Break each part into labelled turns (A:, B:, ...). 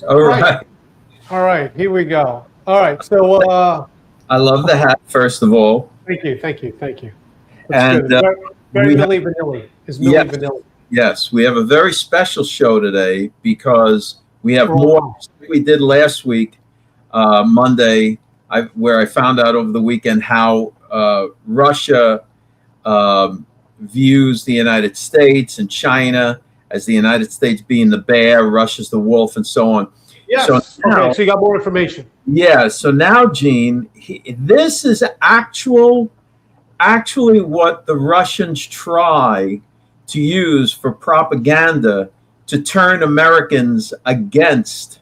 A: All
B: Right.
A: right.
B: All right. Here we go. All right. So,
A: I love the hat, first of all.
B: thank you. Thank you. Thank you. Looks
A: And
B: good. Very, very
A: we have,
B: Milli Vanilli. Is Milli
A: yes,
B: Vanilli.
A: yes, we have a very special show today because we have
B: Oh,
A: more
B: wow.
A: than we did last week, Monday, where I found out over the weekend how Russia um, views the United States and China as the United States being the bear, Russia's the wolf, and so on. So
B: Yes. Okay.
A: now,
B: So you got more information.
A: yeah, so now, Gene, this is actually what the Russians try to use for propaganda to turn Americans against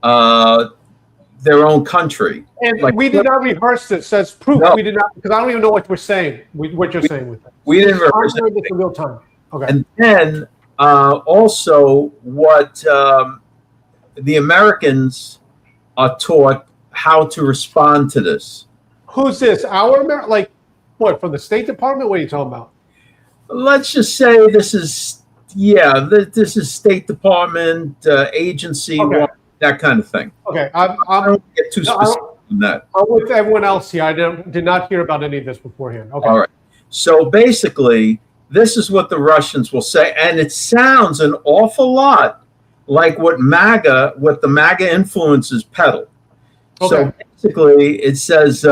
A: uh, their own country.
B: And
A: Like,
B: we did not rehearse this as proof.
A: no,
B: We did not, because I don't even know what we're saying. What you're saying with that.
A: we didn't
B: I'm
A: rehearse
B: doing this
A: anything.
B: in real time. Okay.
A: And then also, what the Americans are taught how to respond to this.
B: Who's this? Our like what from the State Department? What are you talking about?
A: Let's just say this is, yeah, this is State Department, agency,
B: Okay.
A: that kind of thing.
B: Okay.
A: I don't get too specific on that.
B: I'm with everyone else here. I did not hear about any of this beforehand. Okay.
A: All right. So basically, this is what the Russians will say, and it sounds an awful lot like what the MAGA influences peddle.
B: Okay.
A: So basically, it says,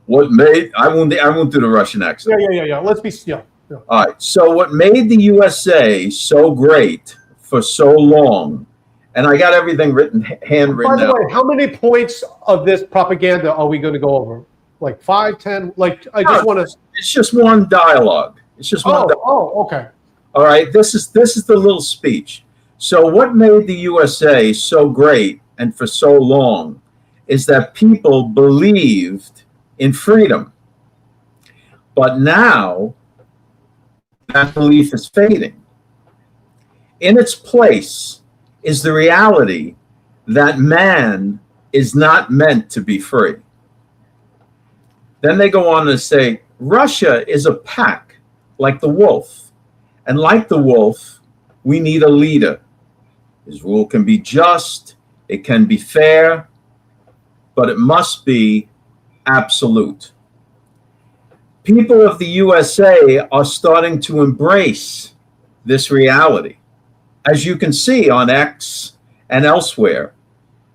A: "What made I won't do the Russian accent."
B: Yeah. Let's be still. Yeah.
A: All right. So what made the USA so great for so long, and I got everything handwritten
B: By the
A: out.
B: way, how many points of this propaganda are we going to go over? Like 5, 10? Like I just want to.
A: It's just one dialogue. It's just one.
B: Okay.
A: All right. This is the little speech. So what made the USA so great and for so long is that people believed in freedom. But now that belief is fading. In its place is the reality that man is not meant to be free. Then they go on to say, Russia is a pack like the wolf. And like the wolf, we need a leader. His rule can be just, it can be fair, but it must be absolute. People of the USA are starting to embrace this reality. As you can see on X and elsewhere,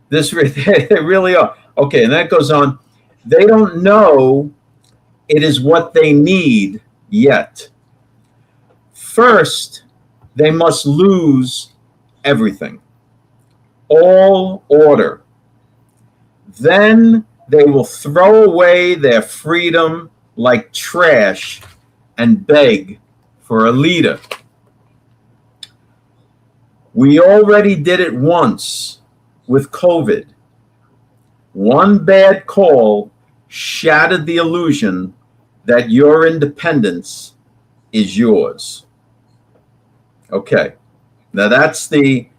A: they really are. Okay, and that goes on. They don't know it is what they need yet. First, they must lose everything, all order. Then they will throw away their freedom like trash and beg for a leader. We already did it once with COVID. One bad call shattered the illusion that your independence is yours. Okay. Now that's the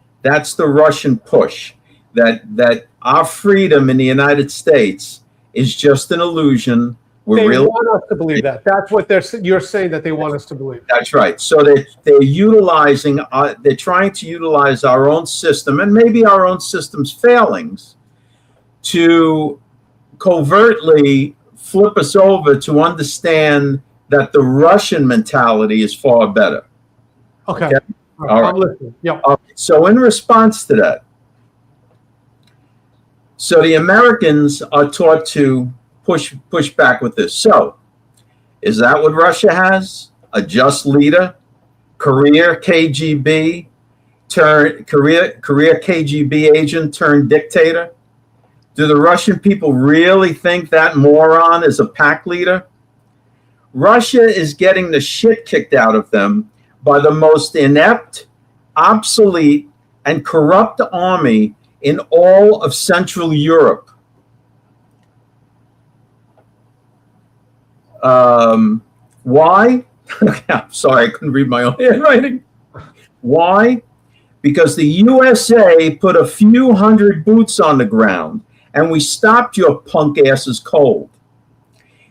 A: Russian push, that our freedom in the United States is just an illusion.
B: They want us to believe that. That's what you're saying, that they want us to believe.
A: That's right. So they're utilizing, they're trying to utilize our own system and maybe our own system's failings to covertly flip us over to understand that the Russian mentality is far better.
B: Okay.
A: All right.
B: I'm listening. Yep.
A: So in response to that, so the Americans are taught to push back with this. So is that what Russia has? A just leader, career KGB agent turned dictator? Do the Russian people really think that moron is a pack leader? Russia is getting the shit kicked out of them by the most inept, obsolete, and corrupt army in all of Central Europe. Why? I'm sorry, I couldn't read my own handwriting. Why? Because the USA put a few hundred boots on the ground and we stopped your punk asses cold.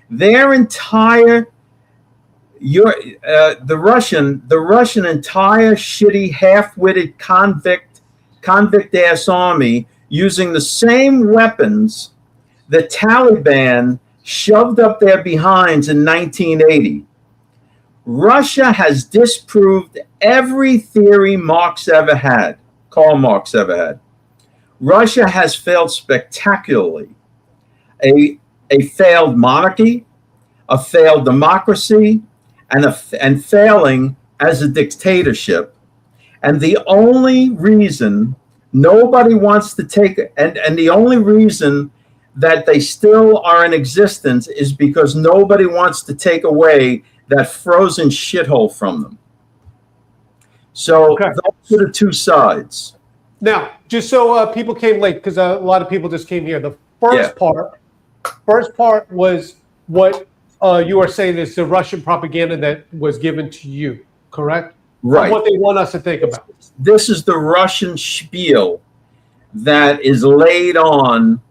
A: Their entire, the Russian entire shitty, half-witted convict-ass army using the same weapons the Taliban shoved up their behinds in 1980. Russia has disproved every theory Karl Marx ever had. Russia has failed spectacularly. A failed monarchy, a failed democracy, and failing as a dictatorship. And the only reason nobody wants to take, and the only reason that they still are in existence is because nobody wants to take away that frozen shithole from them. So
B: Okay.
A: those are the two sides.
B: Now, just so people came late, because a lot of people just came here. The first part was what you are saying is the Russian propaganda that was given to you, correct?
A: Right.
B: Of what they want us to think about.
A: This is the Russian spiel that is laid on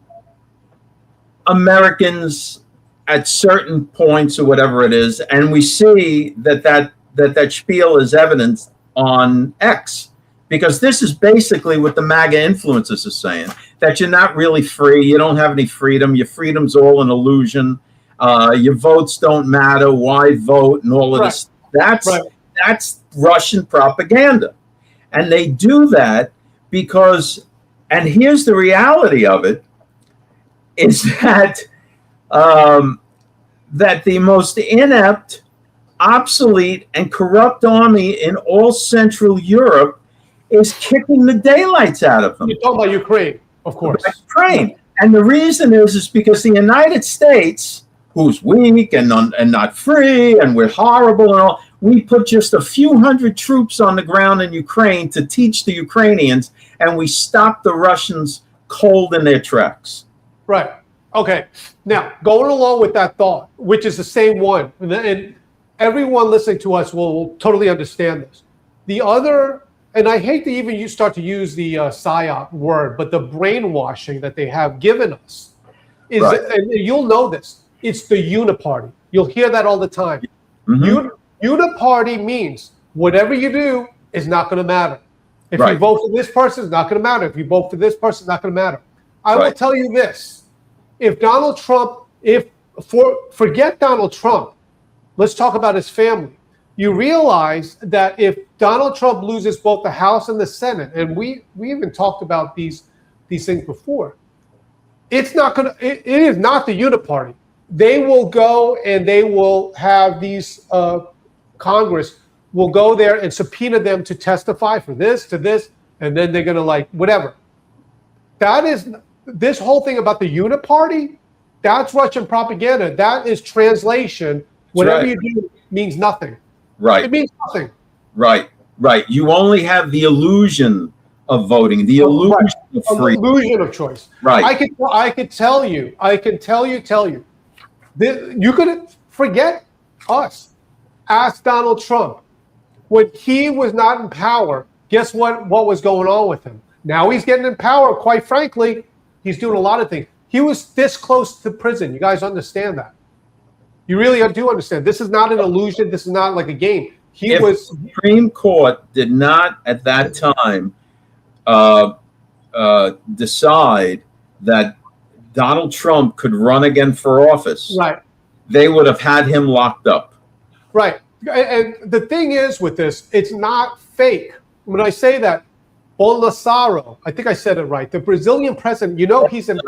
A: Americans at certain points or whatever it is, and we see that spiel is evidenced on X, because this is basically what the MAGA influencers are saying, that you're not really free, you don't have any freedom, your freedom's all an illusion, your votes don't matter, why vote, and all of this. That's Russian propaganda. And they do that because, and here's the reality of it, is that that the most inept, obsolete, and corrupt army in all Central Europe is kicking the daylights out of them.
B: You're talking about Ukraine, of course.
A: Ukraine. And the reason is because the United States, who's weak and not free, and we're horrible and all, we put just a few hundred troops on the ground in Ukraine to teach the Ukrainians, and we stopped the Russians cold in their tracks.
B: Right. Okay. Now, going along with that thought, which is the same one, and everyone listening to us will totally understand this. The other, and I hate to even start to use the PSYOP word, but the brainwashing that they have given us is, and you'll know this, it's the uniparty. You'll hear that all the time. Mm-hmm. Uniparty means whatever you do is not going to matter. If you vote for this person, it's not going to matter. If you vote for this person, it's not going to matter. I will tell you this. If Donald Trump, forget Donald Trump, let's talk about his family. You realize that if Donald Trump loses both the House and the Senate, and we even talked about these things before, it's not going to. It is not the uniparty. They will go and they will have these Congress will go there and subpoena them to testify for this to this, and then they're going to like whatever. That is. This whole thing about the uniparty, that's Russian propaganda. That is translation. Whatever you do means nothing.
A: Right.
B: It means nothing.
A: Right. You only have the illusion of voting, the illusion of freedom.
B: Illusion of choice.
A: Right.
B: I could tell you. You could forget us. Ask Donald Trump. When he was not in power, guess what was going on with him? Now he's getting in power, quite frankly. He's doing a lot of things. He was this close to prison. You guys understand that? You really do understand. This is not an illusion. This is not like a game. If the
A: Supreme Court did not at that time decide that Donald Trump could run again for office, they would have had him locked up.
B: Right. And the thing is with this, it's not fake. When I say that, Bolsonaro, I think I said it right. The Brazilian president, he's in.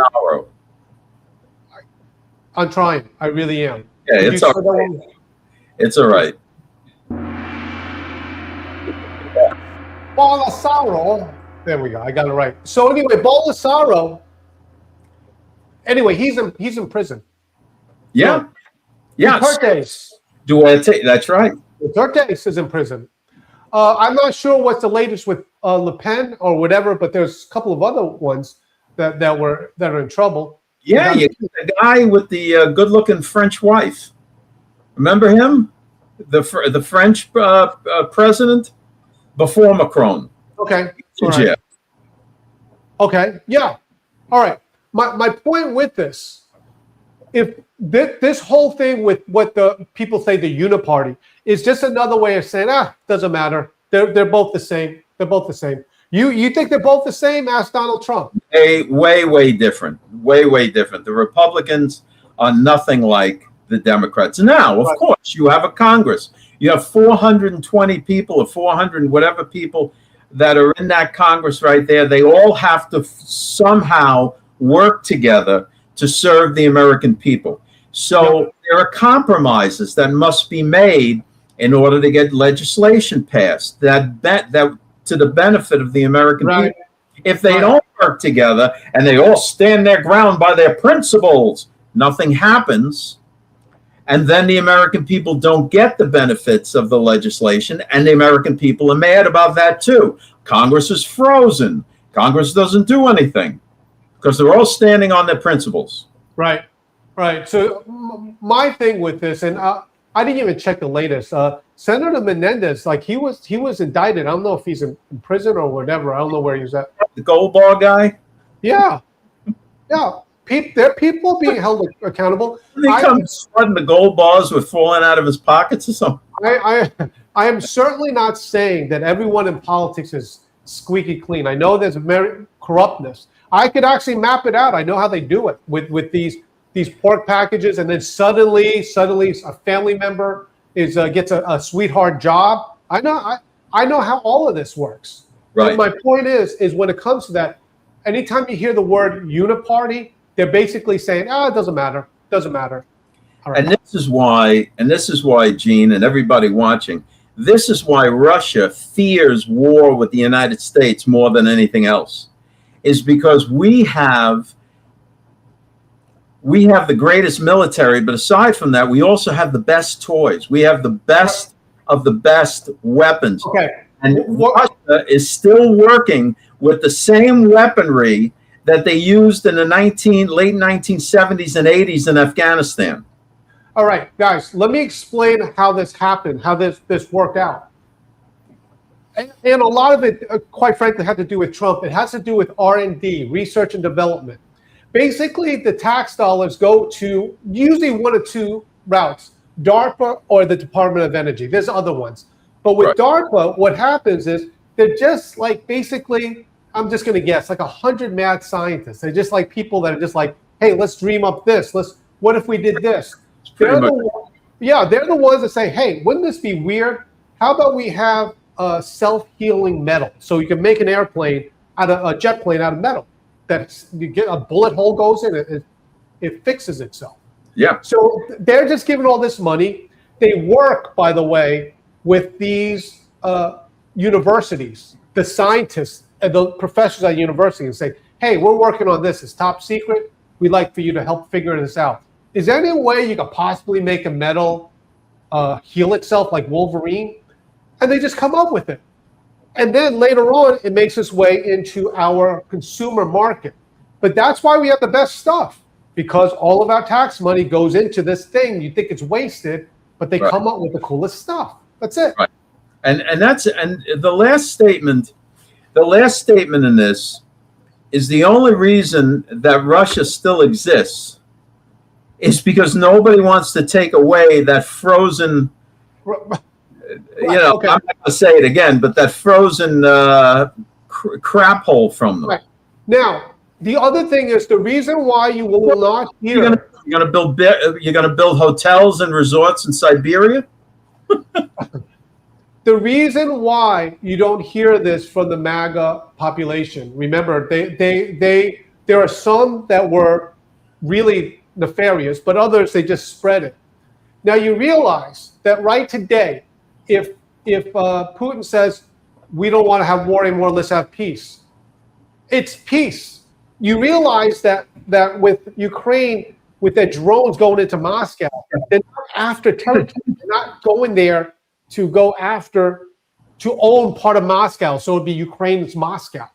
B: I'm trying. I really am.
A: Yeah, it's all right. It's all right.
B: Bolsonaro. There we go. I got it right. So anyway, Bolsonaro. Anyway, he's in prison.
A: Yeah.
B: Duterte's.
A: That's right.
B: Duterte's is in prison. I'm not sure what's the latest with Le Pen or whatever, but there's a couple of other ones that are in trouble.
A: Yeah, the guy with the good-looking French wife. Remember him, the French president before Macron.
B: Okay.
A: Yeah.
B: Okay. Yeah. All right. My point with this, if this whole thing with what the people say the uniparty is just another way of saying, doesn't matter. They're both the same. They're both the same. You think they're both the same? Ask Donald Trump.
A: Way different. Way different. The Republicans are nothing like the Democrats. Now, of course, you have a Congress. You have 420 people or 400 whatever people that are in that Congress right there. They all have to somehow work together to serve the American people. So there are compromises that must be made in order to get legislation passed that to the benefit of the American people. If they don't work together and they all stand their ground by their principles, nothing happens. And then the American people don't get the benefits of the legislation, and the American people are mad about that too. Congress is frozen. Congress doesn't do anything because they're all standing on their principles.
B: Right. So my thing with this, and I didn't even check the latest. Senator Menendez, like he was indicted. I don't know if he's in prison or whatever. I don't know where he's at.
A: The gold bar guy?
B: Yeah. There are people being held accountable.
A: They come sweating the gold bars were falling out of his pockets or something.
B: I am certainly not saying that everyone in politics is squeaky clean. I know there's corruptness. I could actually map it out. I know how they do it with these pork packages, and then suddenly a family member gets a sweetheart job. I know how all of this works.
A: Right.
B: But my point is when it comes to that, anytime you hear the word uniparty, they're basically saying, it doesn't matter. Doesn't matter. All right.
A: And this is why, Gene, and everybody watching, this is why Russia fears war with the United States more than anything else, is because we have the greatest military, but aside from that, we also have the best toys. We have the best of the best weapons.
B: Okay.
A: And Russia is still working with the same weaponry that they used in the late 1970s and 80s in Afghanistan.
B: All right, guys, let me explain how this happened, how this worked out. And a lot of it, quite frankly, had to do with Trump. It has to do with R&D, research and development. Basically, the tax dollars go to usually one of two routes, DARPA or the Department of Energy. There's other ones. But with DARPA, what happens is they're just like basically, I'm just going to guess, like 100 mad scientists. They're just like people that are just like, hey, let's dream up this. What if we did this? They're the ones that say, hey, wouldn't this be weird? How about we have self-healing metal? So you can make an airplane a jet plane out of metal. You get a bullet hole goes in, it fixes itself.
A: Yeah.
B: So they're just giving all this money. They work, by the way, with these universities, the scientists and the professors at university, and say, hey, we're working on this. It's top secret. We'd like for you to help figure this out. Is there any way you could possibly make a metal heal itself like Wolverine? And they just come up with it. And then later on, it makes its way into our consumer market. But that's why we have the best stuff, because all of our tax money goes into this thing. You think it's wasted, but they come up with the coolest stuff. That's it.
A: Right. And the last statement in this is the only reason that Russia still exists is because nobody wants to take away that frozen, I'm not going to say it again, but that frozen crap hole from them.
B: Right. Now, the other thing is the reason why you will not hear.
A: You're going to build hotels and resorts in Siberia?
B: The reason why you don't hear this from the MAGA population, remember, there are some that were really nefarious, but others, they just spread it. Now you realize that right today, if Putin says, we don't want to have war anymore, let's have peace, it's peace. You realize that with Ukraine, with their drones going into Moscow, they're not after territory. They're not going there to own part of Moscow, so it'd be Ukraine's Moscow.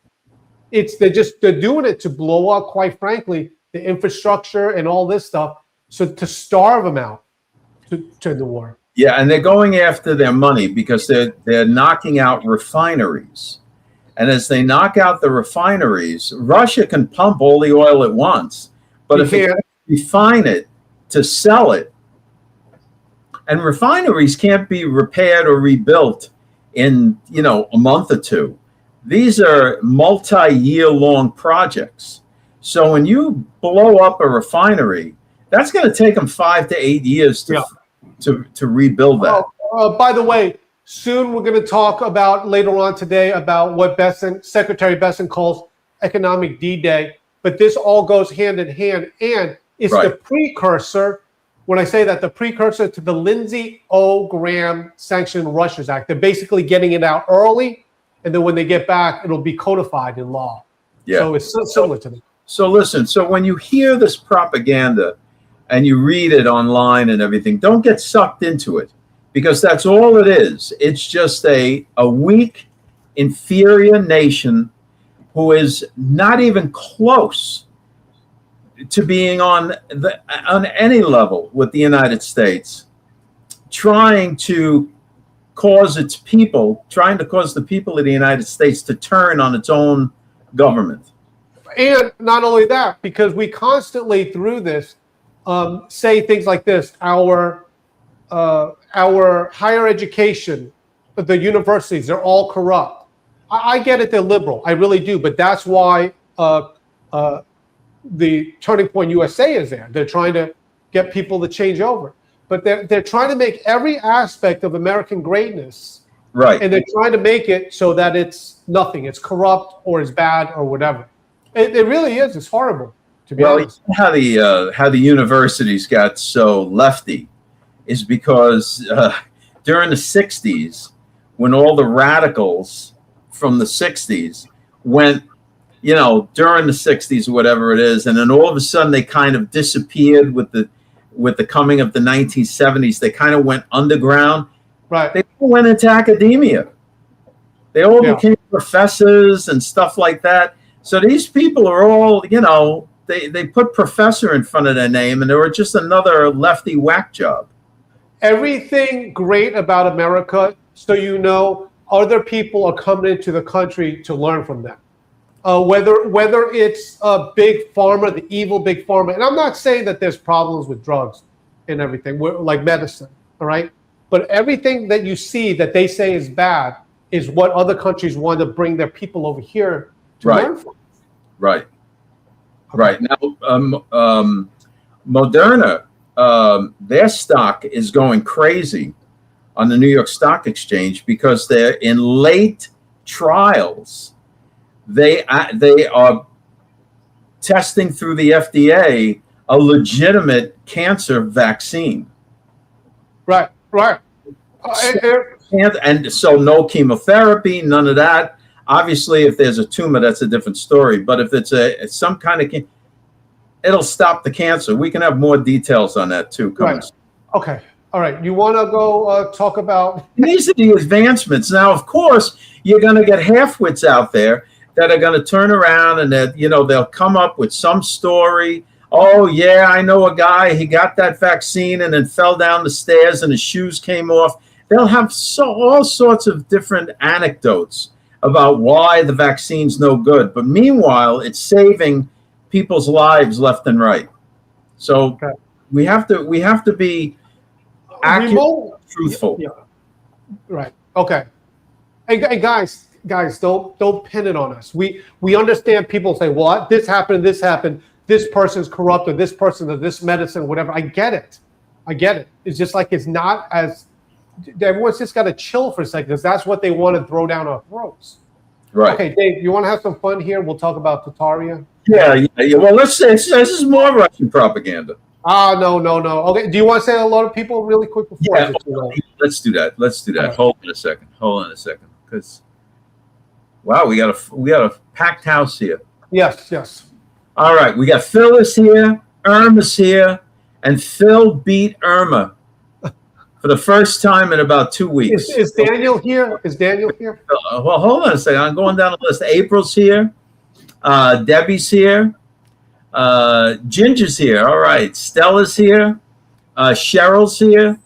B: They're doing it to blow up, quite frankly, the infrastructure and all this stuff, so to starve them out to the war.
A: Yeah, and they're going after their money because they're knocking out refineries. And as they knock out the refineries, Russia can pump all the oil it wants, but if they refine it to sell it, and refineries can't be repaired or rebuilt in a month or two. These are multi-year long projects. So when you blow up a refinery, that's going to take them 5 to 8 years to rebuild that.
B: By the way, soon we're going to talk about later on today about what Secretary Besson calls economic D-Day. But this all goes hand in hand, and it's the precursor. When I say that, the precursor to the Lindsey O. Graham Sanctioned Russians Act. They're basically getting it out early, and then when they get back, it'll be codified in law. Yeah. So it's similar to that.
A: So listen, so when you hear this propaganda and you read it online and everything, don't get sucked into it, because that's all it is. It's just a weak, inferior nation who is not even close to being on any level with the United States, trying to cause the people of the United States to turn on its own government.
B: And not only that, because we constantly through this say things like this: our higher education, the universities, they're all corrupt. I get it; they're liberal, I really do. But that's why the Turning Point USA is there. They're trying to get people to change over, but they're trying to make every aspect of American greatness right, and they're trying to make it so that it's nothing. It's corrupt or it's bad or whatever. It really is. It's horrible, to be honest.
A: How the universities got so lefty is because during the 60s, when all the radicals from the 60s went, during the 60s or whatever it is, and then all of a sudden they kind of disappeared with the coming of the 1970s. They kind of went underground.
B: Right.
A: They went into academia. They all became professors and stuff like that. So these people are all, they put professor in front of their name, and they were just another lefty whack job.
B: Everything great about America, so other people are coming into the country to learn from them. Whether it's big pharma, the evil big pharma, and I'm not saying that there's problems with drugs and everything, like medicine, all right? But everything that you see that they say is bad is what other countries want to bring their people over here to learn from.
A: Right. Right. Now, Moderna, their stock is going crazy on the New York Stock Exchange because they're in late trials. They are testing through the FDA a legitimate cancer vaccine.
B: Right.
A: And so no chemotherapy, none of that. Obviously, if there's a tumor, that's a different story. But if it's some kind of, it'll stop the cancer. We can have more details on that too.
B: Right. Okay. All right. You want to go talk about?
A: These are the advancements. Now, of course, you're going to get halfwits out there that are going to turn around and that they'll come up with some story. Oh yeah, I know a guy. He got that vaccine and then fell down the stairs and his shoes came off. They'll have all sorts of different anecdotes about why the vaccine's no good. But meanwhile, it's saving people's lives left and right. So we have to be accurate, truthful.
B: Yeah. Right. Okay. Hey guys, don't pin it on us. We understand people say, well, this happened, this person's corrupt, or this person, or this medicine, whatever. I get it. It's just like it's not as. Everyone's just got to chill for a second because that's what they want to throw down our throats.
A: Right.
B: Okay, Dave, you want to have some fun here? We'll talk about Tartaria.
A: Yeah. Well, let's say this is more Russian propaganda.
B: No. Okay, do you want to say a lot of people really quick before?
A: Yeah, let's do that. Right. Hold on a second, because wow, we got a packed house here.
B: Yes.
A: All right, we got Phyllis here, Irma's here, and Phil beat Irma for the first time in about 2 weeks.
B: Is Daniel here?
A: Well, hold on a second. I'm going down the list. April's here. Debbie's here. Ginger's here. All right. Stella's here. Cheryl's here.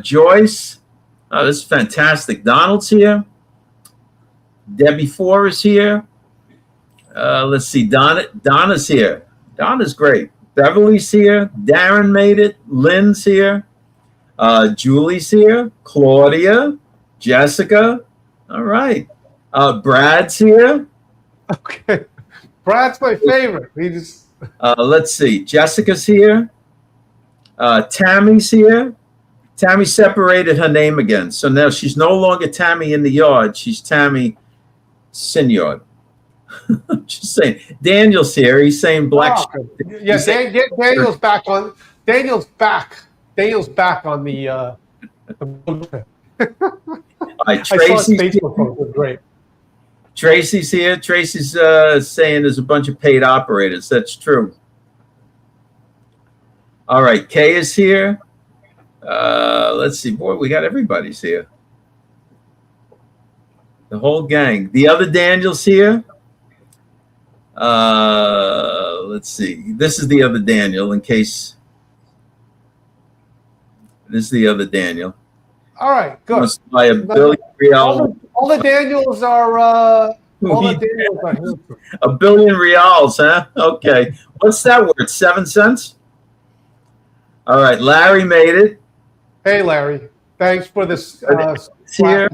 A: Joyce. Oh, this is fantastic. Donald's here. Debbie 4 is here. Let's see. Donna's here. Donna's great. Beverly's here. Darren made it. Lynn's here. Julie's here. Claudia. Jessica. All right. Brad's here.
B: Okay. Brad's my favorite. He just
A: Let's see. Jessica's here. Tammy's here. Tammy separated her name again. So now she's no longer Tammy in the yard. She's Tammy Sinyard. Just saying. Daniel's here. He's saying black.
B: Yeah, Daniel's back on. Daniel's back. Daniel's back on the.
A: Right, Tracy's here.
B: Great.
A: Tracy's here. Tracy's saying there's a bunch of paid operators. That's true. All right, Kay is here. Let's see. Boy, we got everybody's here. The whole gang. The other Daniel's here. Let's see. This is the other Daniel in case. This is the other Daniel.
B: All right, good.
A: Must buy $1 billion.
B: All the Daniels are. All the Daniels are here.
A: $1 billion reals, huh? Okay. What's that word? 7 cents? All right. Larry made it.
B: Hey, Larry. Thanks for this.
A: Here.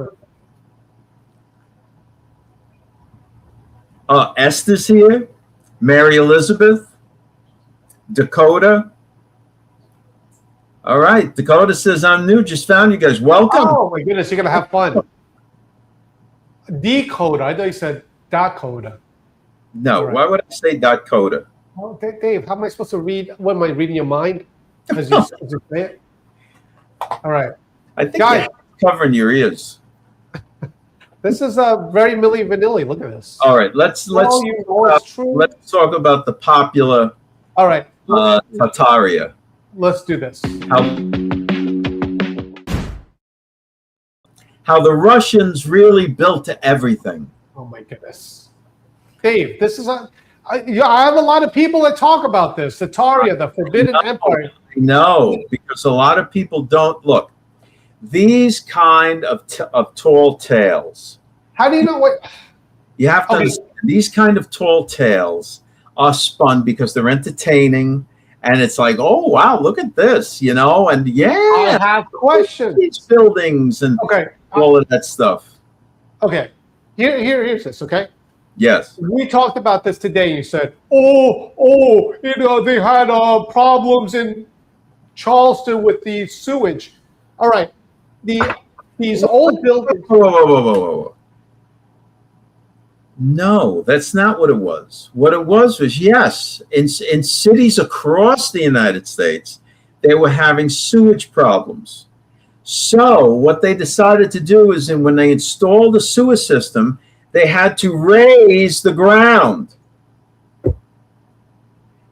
A: Esther's here. Mary Elizabeth. Dakota. All right. Dakota says, I'm new. Just found you guys. Welcome.
B: Oh, my goodness. You're going to have fun. Decoder. I thought you said Dakota.
A: No.
B: Right.
A: Why would I say Dakota?
B: Oh, Dave, how am I supposed to read? What am I reading your mind? As you say it? All right.
A: I think
B: Guys,
A: you're covering your ears.
B: this is very Milli Vanilli. Look at this.
A: All right. Let's talk about the popular
B: All right.
A: Tartaria.
B: Let's do this.
A: How the Russians really built everything.
B: Oh my goodness, Dave! This is I have a lot of people that talk about this. Tartaria, the Forbidden Empire.
A: No, because a lot of people don't look. These kind of tall tales.
B: How do you know what?
A: You have to understand. These kind of tall tales are spun because they're entertaining. And it's like, oh, wow, look at this, you know, and
B: I have questions.
A: These buildings and all of that stuff.
B: Okay, here's this, okay?
A: Yes.
B: We talked about this today. You said, you know, they had problems in Charleston with the sewage. All right, these old buildings.
A: Whoa. No, that's not what it was. What it was yes, in cities across the United States, they were having sewage problems. So what they decided to do is when they installed the sewer system, they had to raise the ground.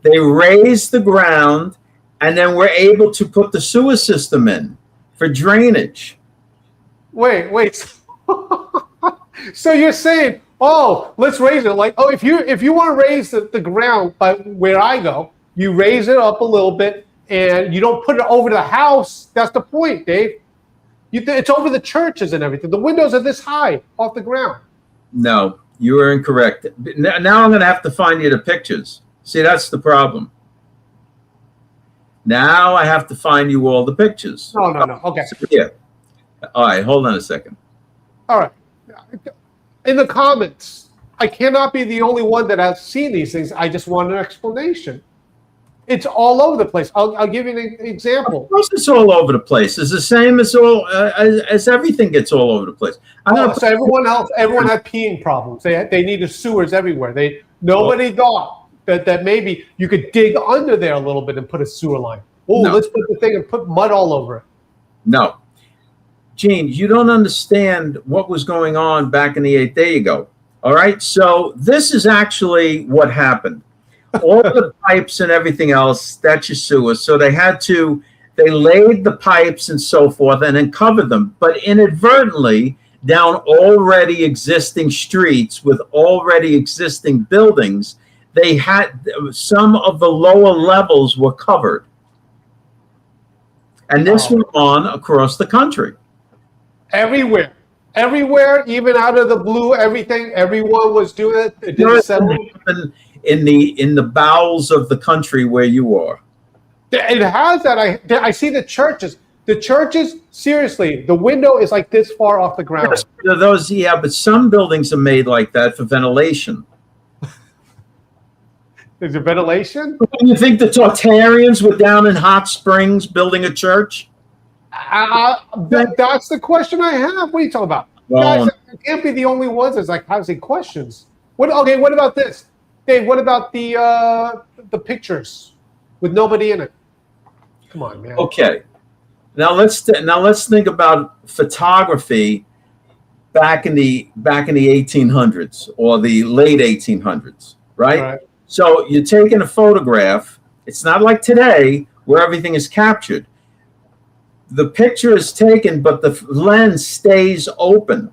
A: They raised the ground and then were able to put the sewer system in for drainage.
B: Wait. So you're saying, let's raise it. Like, if you want to raise the ground, but where I go, you raise it up a little bit, and you don't put it over the house. That's the point, Dave. It's over the churches and everything. The windows are this high off the ground.
A: No, you are incorrect. Now I'm going to have to find you the pictures. See, that's the problem. Now I have to find you all the pictures.
B: No. Okay.
A: So, yeah. All right. Hold on a second.
B: All right. In the comments, I cannot be the only one that has seen these things. I just want an explanation. It's all over the place. I'll give you an example.
A: Of course, it's all over the place. It's the same as as everything gets all over the place.
B: So everyone had peeing problems. They needed sewers everywhere. Nobody thought that maybe you could dig under there a little bit and put a sewer line. Let's put the thing and put mud all over it.
A: No. Gene, you don't understand what was going on back in the 8th. There you go. All right. So this is actually what happened. All the pipes and everything else, that's your sewer. So they laid the pipes and so forth and then covered them. But inadvertently, down already existing streets with already existing buildings, they had some of the lower levels were covered. And this went on across the country.
B: Everywhere, even out of the blue, everything. Everyone was doing it. It didn't settle.
A: In the bowels of the country where you are.
B: It has that. I see the churches. The churches, seriously, the window is like this far off the ground.
A: Yes, those, yeah, but some buildings are made like that for ventilation.
B: Is it ventilation?
A: You think the Tartarians were down in hot springs building a church?
B: That's the question I have. What are you talking about?
A: Well,
B: Guys, it can't be the only ones that's like asking questions. Okay, what about this? Dave, what about the pictures with nobody in it? Come on, man.
A: okay. Now let's think about photography back in the 1800s or the late 1800s, right?
B: Right.
A: So you're taking a photograph. It's not like today where everything is captured. The picture is taken, but the lens stays open.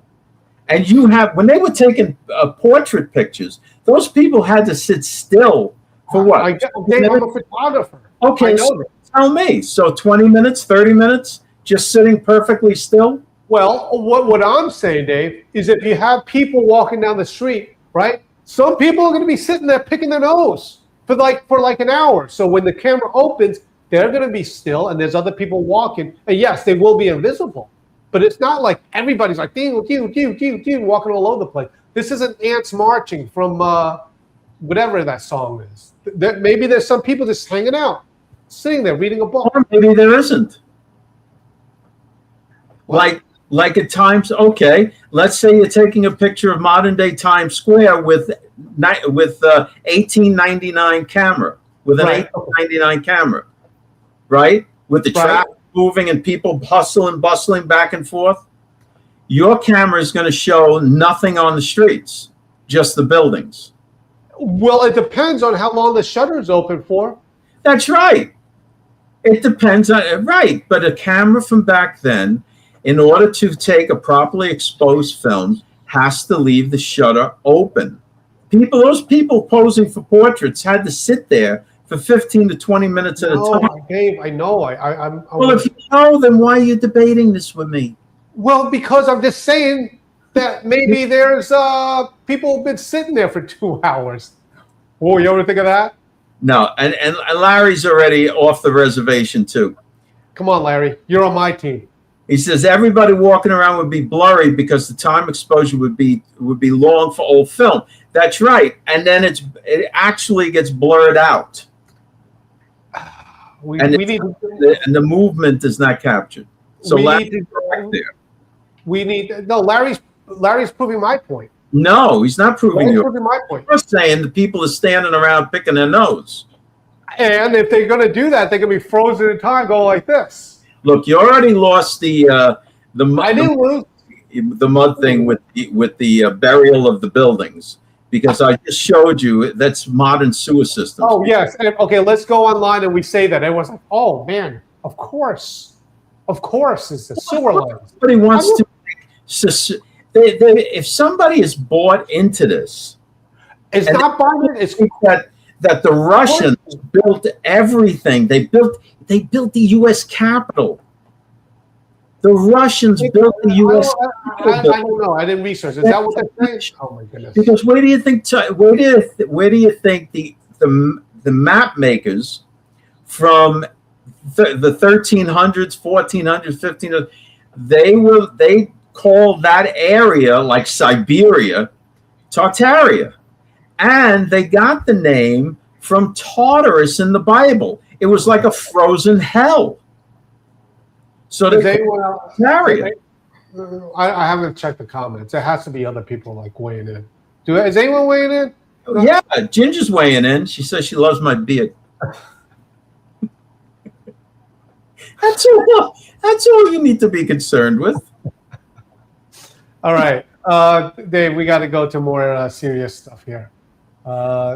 A: And you have, when they were taking portrait pictures, those people had to sit still for what?
B: Dave, I'm a photographer.
A: Okay,
B: I know
A: so
B: that.
A: tell me. So 20 minutes, 30 minutes, just sitting perfectly still?
B: Well, what I'm saying, Dave, is if you have people walking down the street, right? Some people are going to be sitting there picking their nose for like an hour. So when the camera opens, they're going to be still, and there's other people walking. And yes, they will be invisible, but it's not like everybody's like walking all over the place. This isn't ants marching from whatever that song is. Maybe there's some people just hanging out, sitting there reading a book.
A: Or maybe there isn't. Like at times, okay, let's say you're taking a picture of modern day Times Square with 1899 camera, with an
B: Right.
A: 1899 camera, right? With the traffic moving and people bustling back and forth. Your camera is going to show nothing on the streets, just the buildings.
B: Well, it depends on how long the shutter is open for.
A: That's right. It depends on, right. But a camera from back then, in order to take a properly exposed film, has to leave the shutter open. Those people posing for portraits had to sit there for 15 to 20 minutes at a time.
B: Dave, I know. I'm
A: Well, if you know, then why are you debating this with me?
B: Well, because I'm just saying that maybe there's people who've been sitting there for 2 hours. Oh, you ever think of that?
A: No, and Larry's already off the reservation too.
B: Come on, Larry, you're on my team.
A: He says everybody walking around would be blurry because the time exposure would be long for old film. That's right, and then it actually gets blurred out, and the movement is not captured. So Larry's correct there.
B: Larry's proving my point.
A: No, he's not proving yours.
B: Proving my point.
A: You're saying the people are standing around picking their nose.
B: And if they're going to do that, they're going to be frozen in time, go like this.
A: Look, you already lost the
B: I didn't lose
A: the mud thing with the burial of the buildings, because I just showed you that's modern sewer systems.
B: Oh yes, okay. Let's go online and we say that everyone's like, "Oh man, of course, it's the sewer line."
A: Somebody wants to. If somebody is bought into this,
B: it's not buying it. It's
A: that the Russians built everything. They built the U.S. Capitol. The Russians built the U.S. Capitol.
B: I don't know. I didn't research. Is that what they're saying? Oh my goodness!
A: Because where do you think the map makers from the 1300s, 1400s, 1500s, they called that area, like Siberia, Tartaria. And they got the name from Tartarus in the Bible. It was like a frozen hell. So Tartaria.
B: I haven't checked the comments. There has to be other people like weighing in. Is anyone weighing in?
A: Yeah, Ginger's weighing in. She says she loves my beard. That's all you need to be concerned with.
B: All right, Dave, we got to go to more serious stuff here.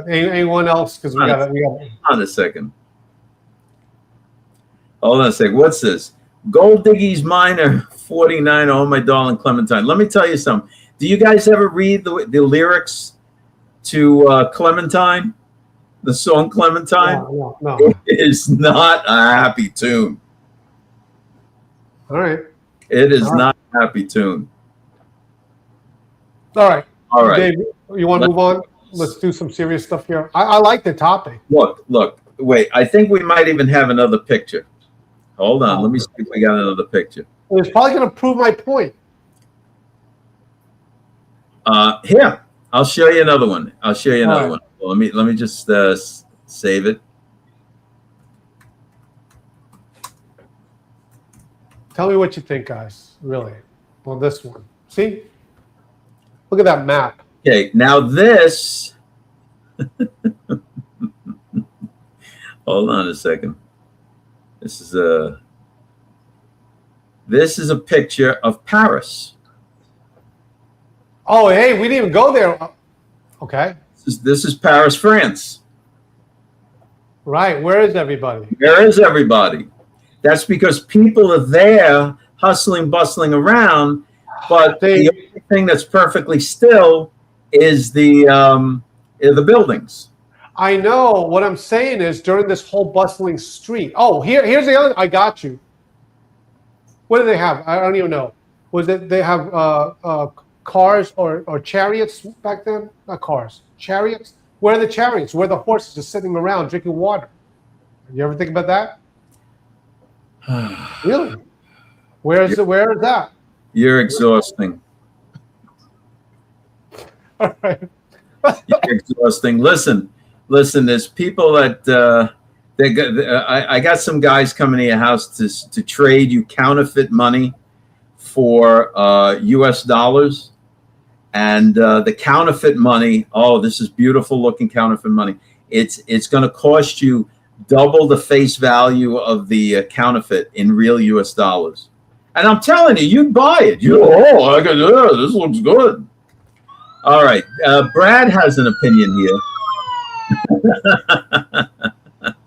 B: Anyone else? Because we got. Hold
A: on a second. Hold on a second. What's this? Gold Diggies Minor 49. Oh, my darling Clementine. Let me tell you something. Do you guys ever read the lyrics to Clementine? The song Clementine?
B: No.
A: It is not a happy tune.
B: All right.
A: It is not a happy tune.
B: All right.
A: Dave,
B: you want to move on? Let's do some serious stuff here. I like the topic.
A: Look. Wait, I think we might even have another picture. Hold on. Let me see if we got another picture.
B: It's probably going to prove my point.
A: Here, I'll show you another one. I'll show you another
B: All
A: one. Well, let me just save it.
B: Tell me what you think, guys, really, on this one. See? Look at that map.
A: Okay, now this. Hold on a second. This is a picture of Paris.
B: Oh, hey, we didn't even go there. Okay.
A: This is Paris, France.
B: Right. Where is everybody?
A: Where is everybody? That's because people are there hustling, bustling around, but the only thing that's perfectly still is the buildings.
B: I know. What I'm saying is during this whole bustling street. Oh, here's the other. I got you. What do they have? I don't even know. Was it they have cars or chariots back then? Not cars, chariots. Where are the chariots? Where are the horses just sitting around drinking water? You ever think about that? Really? Where is that?
A: You're exhausting.
B: All right.
A: You're exhausting. Listen. There's people that I got some guys coming to your house to trade you counterfeit money for U.S. dollars, and the counterfeit money. Oh, this is beautiful looking counterfeit money. It's going to cost you double the face value of the counterfeit in real U.S. dollars. And I'm telling you, you'd buy it. This looks good. All right, Brad has an opinion here.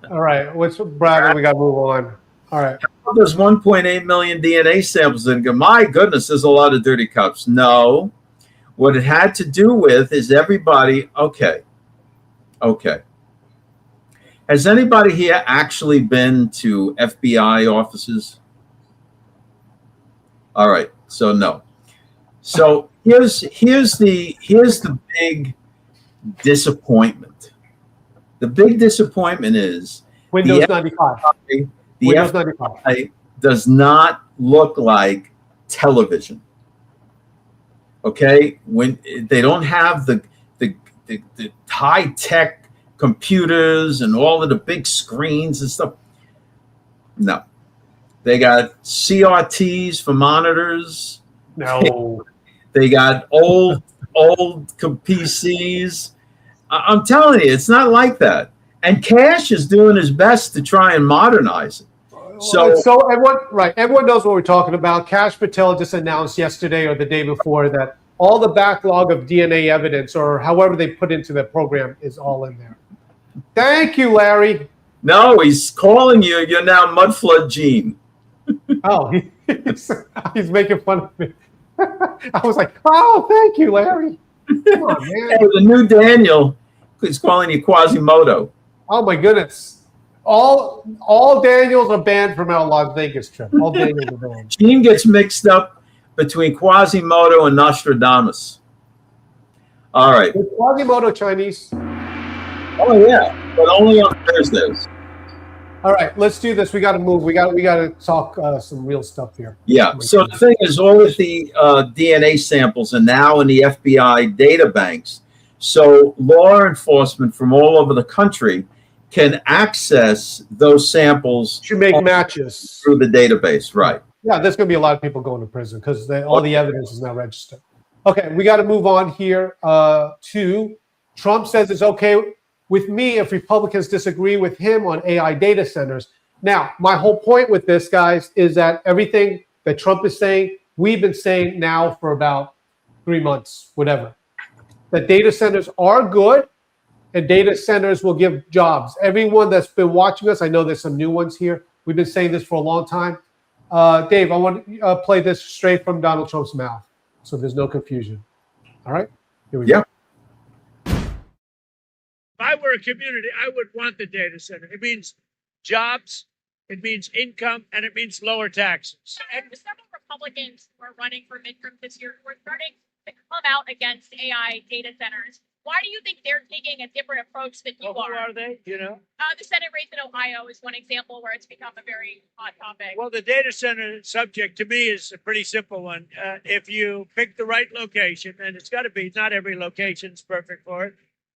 B: All right, what's Brad? We got to move on. All right.
A: There's 1.8 million DNA samples and go, my goodness, there's a lot of dirty cops. No, what it had to do with is everybody. Okay. Has anybody here actually been to FBI offices? All right, so no. So here's the big disappointment. The big disappointment is
B: Windows 95.
A: The
B: Windows
A: FBI
B: 95
A: does not look like television. Okay, when they don't have the high tech computers and all of the big screens and stuff. No, they got CRTs for monitors.
B: No.
A: They got old PCs. I'm telling you, it's not like that. And Cash is doing his best to try and modernize it. So
B: everyone knows what we're talking about. Kash Patel just announced yesterday or the day before that all the backlog of DNA evidence, or however they put into the program, is all in there. Thank you, Larry.
A: No, he's calling you. You're now Mudflood Gene.
B: Oh, he's making fun of me. I was like, oh, thank you, Larry. Come on, man.
A: Hey, the new Daniel is calling you Quasimodo.
B: Oh my goodness. All Daniels are banned from our Las Vegas trip. All Daniels are banned.
A: Gene gets mixed up between Quasimodo and Nostradamus. All right.
B: Is Quasimodo Chinese?
A: Oh yeah, but only on Thursdays.
B: All right, let's do this. We got to move. We got to talk some real stuff here.
A: Yeah. So the thing is, all of the DNA samples are now in the FBI data banks. So law enforcement from all over the country can access those samples
B: to make matches
A: through the database. Right.
B: Yeah, there's going to be a lot of people going to prison because all the evidence is now registered. Okay, we got to move on here to Trump says it's okay with me if Republicans disagree with him on AI data centers. Now, my whole point with this, guys, is that everything that Trump is saying, we've been saying now for about 3 months, whatever. That data centers are good and data centers will give jobs. Everyone that's been watching us, I know there's some new ones here. We've been saying this for a long time. Dave, I want to play this straight from Donald Trump's mouth so there's no confusion. All right? Here we go.
C: If I were a community, I would want the data center. It means jobs, it means income, and it means lower taxes.
D: And several Republicans who are running for midterm this year who are starting to come out against AI data centers. Why do you think they're taking a different approach than you
C: Well, who
D: are?
C: are they? You know?
D: The Senate race in Ohio is one example where it's become a very hot topic.
C: Well, the data center subject to me is a pretty simple one. If you pick the right location, and it's got to be, not every location is perfect for it,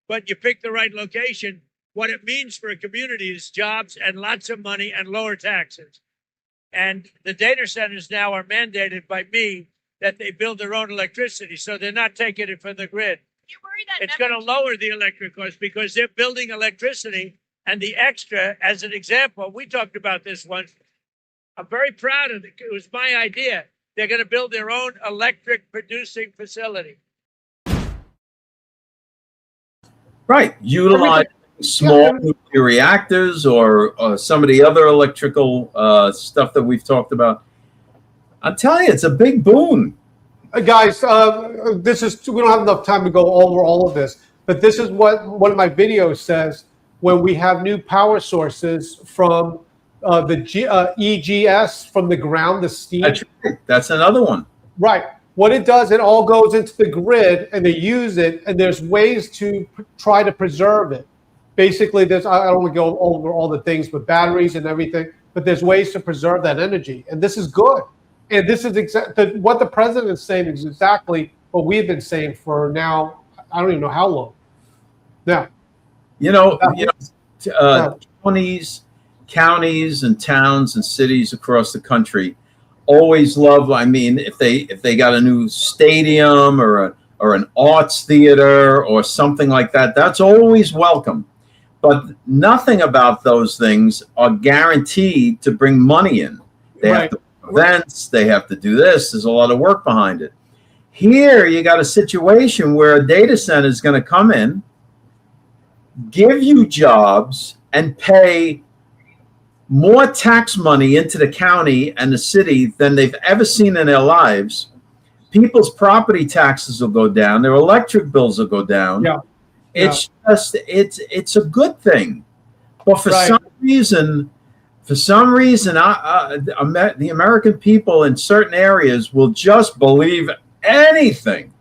C: but you pick the right location, what it means for a community is jobs and lots of money and lower taxes. And the data centers now are mandated by me that they build their own electricity, so they're not taking it from the grid.
D: You worry that
C: It's going to lower the electric cost because they're building electricity, and the extra, as an example, we talked about this once. I'm very proud of it. It was my idea. They're going to build their own electric producing facility.
A: Right. Utilize small nuclear reactors or some of the other electrical stuff that we've talked about. I'm telling you, it's a big boon.
B: Guys, this is, we don't have enough time to go over all of this, but this is what one of my videos says when we have new power sources from EGS, from the ground, the steam.
A: That's right. That's another one.
B: Right. What it does, it all goes into the grid and they use it, and there's ways to try to preserve it. Basically, there's, I don't want to go over all the things, but batteries and everything, but there's ways to preserve that energy. And this is good. And this is what the president is saying is exactly what we've been saying for now, I don't even know how long. Now,
A: counties and towns and cities across the country always love. I mean, if they got a new stadium or an arts theater or something like that, that's always welcome. But nothing about those things are guaranteed to bring money in. They have to events, they have to do this. There's a lot of work behind it. Here, you got a situation where a data center is going to come in, give you jobs, and pay more tax money into the county and the city than they've ever seen in their lives. People's property taxes will go down. Their electric bills will go down.
B: Yeah.
A: It's just, it's a good thing. But for some reason, the American people in certain areas will just believe anything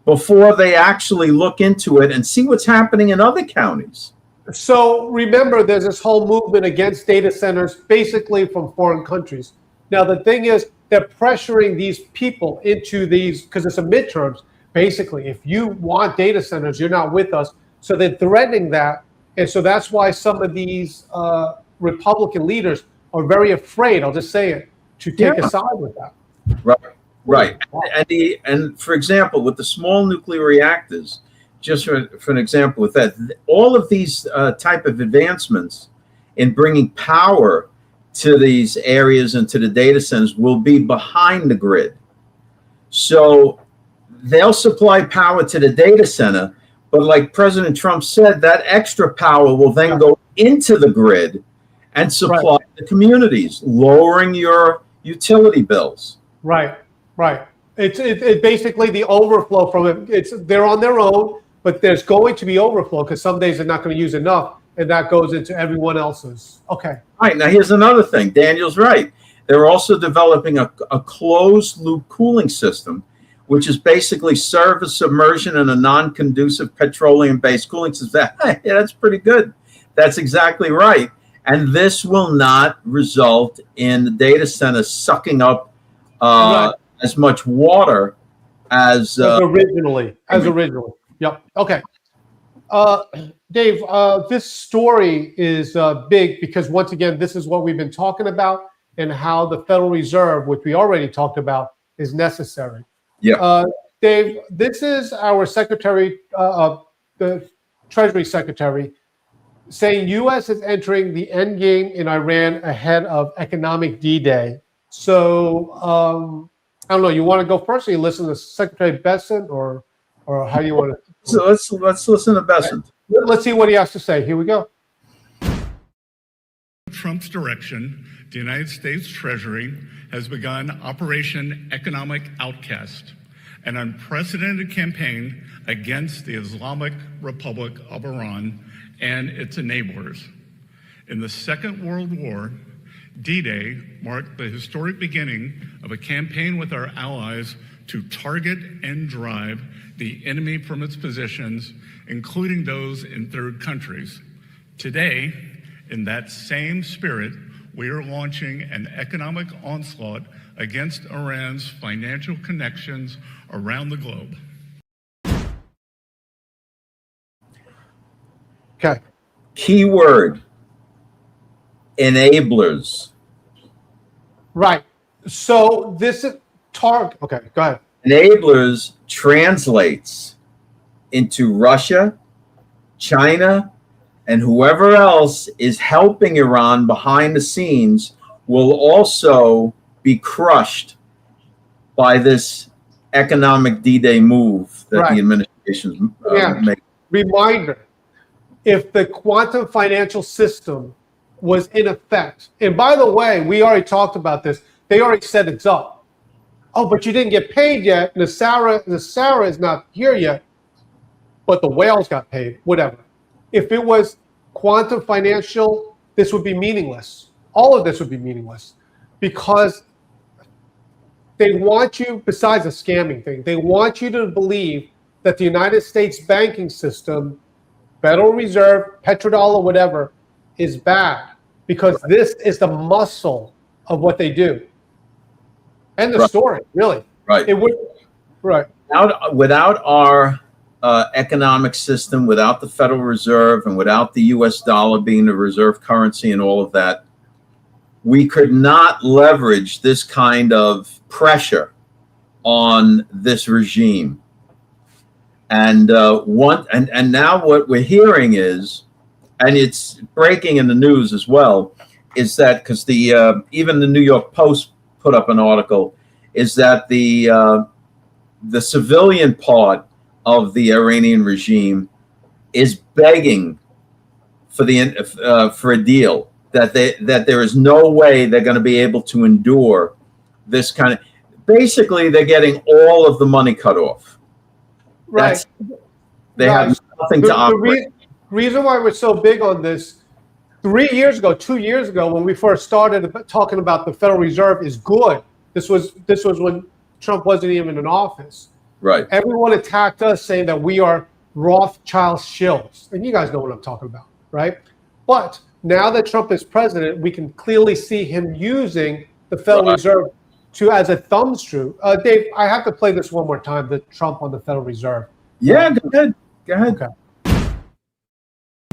A: before they actually look into it and see what's happening in other counties.
B: So remember, there's this whole movement against data centers, basically from foreign countries. Now, the thing is, they're pressuring these people into these, because it's a midterms. Basically, if you want data centers, you're not with us. So they're threatening that. And so that's why some of these Republican leaders are very afraid, I'll just say it, to take a side with that.
A: Right. And for example, with the small nuclear reactors, just for an example with that, all of these type of advancements in bringing power to these areas and to the data centers will be behind the grid. So they'll supply power to the data center, but like President Trump said, that extra power will then go into the grid and supply the communities, lowering your utility bills.
B: Right. It's basically the overflow from it. They're on their own, but there's going to be overflow because some days they're not going to use enough, and that goes into everyone else's. Okay.
A: All right. Now here's another thing. Daniel's right. They're also developing a closed loop cooling system, which is basically surface submersion in a non-conducive petroleum-based cooling system. Yeah, that's pretty good. That's exactly right. And this will not result in the data center sucking up as much water as
B: originally. Yep. Okay. Dave, this story is big because, once again, this is what we've been talking about and how the Federal Reserve, which we already talked about, is necessary.
A: Yeah.
B: Dave, this is our Secretary, the Treasury Secretary, saying U.S. is entering the Endgame in Iran ahead of economic D-Day. So I don't know. You want to go first, or you listen to Secretary Bessent, or how do you want to?
A: So let's listen to Bessent.
B: Let's see what he has to say. Here we go.
E: Trump's direction, the United States Treasury has begun Operation Economic Outcast, an unprecedented campaign against the Islamic Republic of Iran and its enablers. In the Second World War, D-Day marked the historic beginning of a campaign with our allies to target and drive the enemy from its positions, including those in third countries. Today, in that same spirit, we are launching an economic onslaught against Iran's financial connections around the globe.
B: Okay.
A: Keyword: enablers.
B: Right. So this is okay, go ahead.
A: Enablers translates into Russia, China, and whoever else is helping Iran behind the scenes will also be crushed by this economic D-Day move that the administration made.
B: Reminder, if the quantum financial system was in effect, and by the way, we already talked about this, they already said it's up. Oh, but you didn't get paid yet. Nasara is not here yet, but the whales got paid, whatever. If it was quantum financial, this would be meaningless. All of this would be meaningless because they want you, besides the scamming thing, they want you to believe that the United States banking system, Federal Reserve, petrodollar, whatever, is bad because this is the muscle of what they do. And the story, really.
A: Right.
B: It would, right.
A: Without our economic system, without the Federal Reserve, and without the U.S. dollar being the reserve currency and all of that, we could not leverage this kind of pressure on this regime. And now what we're hearing is, and it's breaking in the news as well, is that because even the New York Post put up an article, is that the civilian part of the Iranian regime is begging for for a deal, that there is no way they're going to be able to endure this kind of. Basically, they're getting all of the money cut off.
B: Right.
A: They have nothing to operate.
B: The reason why we're so big on this, 2 years ago, when we first started talking about the Federal Reserve is good. This was when Trump wasn't even in office.
A: Right.
B: Everyone attacked us saying that we are Rothschild shills. And you guys know what I'm talking about, right? But now that Trump is president, we can clearly see him using the Federal Reserve as a thumbscrew. Dave, I have to play this one more time, the Trump on the Federal Reserve.
A: Yeah, go ahead. Go ahead.
B: Okay.